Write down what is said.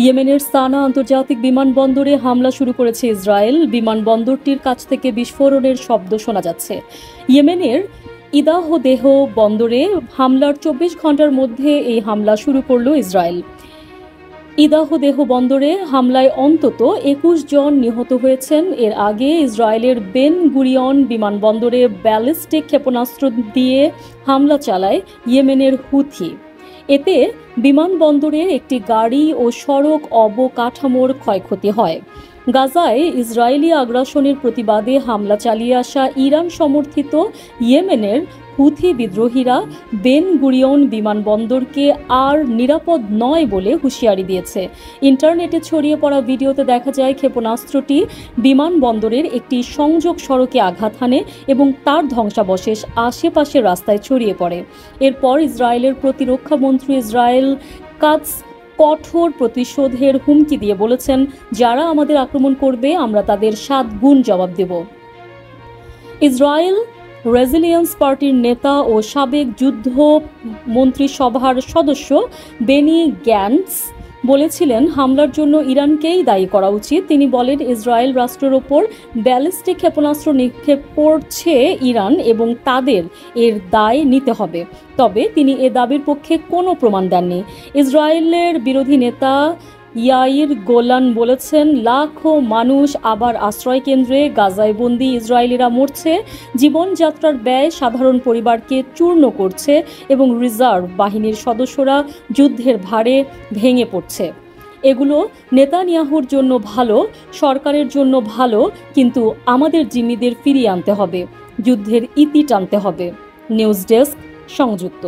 ইয়েমেনের সানা আন্তর্জাতিক বিমানবন্দরে হামলা শুরু করেছে ইসরায়েল। বিমানবন্দরটির কাছ থেকে বিস্ফোরণের শব্দ শোনা যাচ্ছে। ইয়েমেনের ইদাহদেহ বন্দরে হামলার 24 ঘন্টার মধ্যে এই হামলা শুরু করল ইসরায়েল। ইদাহদেহ বন্দরে হামলায় অন্তত 21 জন নিহত হয়েছেন। এর আগে ইসরায়েলের বেন গুরিয়ন বিমানবন্দরে ব্যালিস্টিক ক্ষেপণাস্ত্র দিয়ে হামলা চালায় ইয়েমেনের হুথি। এতে বিমানবন্দরের একটি গাড়ি ও সড়ক অবকাঠামোর ক্ষয়ক্ষতি হয়। গাজায় ইসরায়েলি আগ্রাসনের প্রতিবাদে হামলা চালিয়ে আসা ইরান সমর্থিত ইয়েমেনের হুথি বিদ্রোহীরা বেন গুরিয়ন বিমানবন্দরকে আর নিরাপদ নয় বলে হুঁশিয়ারি দিয়েছে। ইন্টারনেটে ছড়িয়ে পড়া ভিডিওতে দেখা যায় ক্ষেপণাস্ত্রটি বিমানবন্দরের একটি সংযোগ সড়কে আঘাত হানে এবং তার ধ্বংসাবশেষ আশেপাশের রাস্তায় ছড়িয়ে পড়ে। এরপর ইসরায়েলের প্রতিরক্ষা মন্ত্রী ইসরায়েল কাটজ কঠোর প্রতিশোধের হুমকি দিয়ে বলেছেন, যারা আমাদের আক্রমণ করবে আমরা তাদের 7 গুণ জবাব দেব। ইসরায়েল রেজিলিয়েন্স পার্টির নেতা ও সাবেক যুদ্ধ মন্ত্রিসভার সদস্য বেনি গ্যান্টস বলেছিলেন, হামলার জন্য ইরানকেই দায়ী করা উচিত। তিনি বলেন, ইসরায়েল রাষ্ট্রের ওপর ব্যালিস্টিক ক্ষেপণাস্ত্র নিক্ষেপ করছে ইরান এবং তাদের এর দায় নিতে হবে। তবে তিনি এ দাবির পক্ষে কোনো প্রমাণ দেননি। ইসরায়েলের বিরোধী নেতা ইয়াইর গোলান বলেছেন, লাখো মানুষ আবার আশ্রয় কেন্দ্রে, গাজায় বন্দি ইসরায়েলিরা মরছে, জীবনযাত্রার ব্যয় সাধারণ পরিবারকে চূর্ণ করছে এবং রিজার্ভ বাহিনীর সদস্যরা যুদ্ধের ভারে ভেঙে পড়ছে। এগুলো নেতানিয়াহুর জন্য ভালো, সরকারের জন্য ভালো, কিন্তু আমাদের জিম্মিদের ফিরিয়ে আনতে হবে, যুদ্ধের ইতি টানতে হবে। নিউজ ডেস্ক, সংযুক্ত।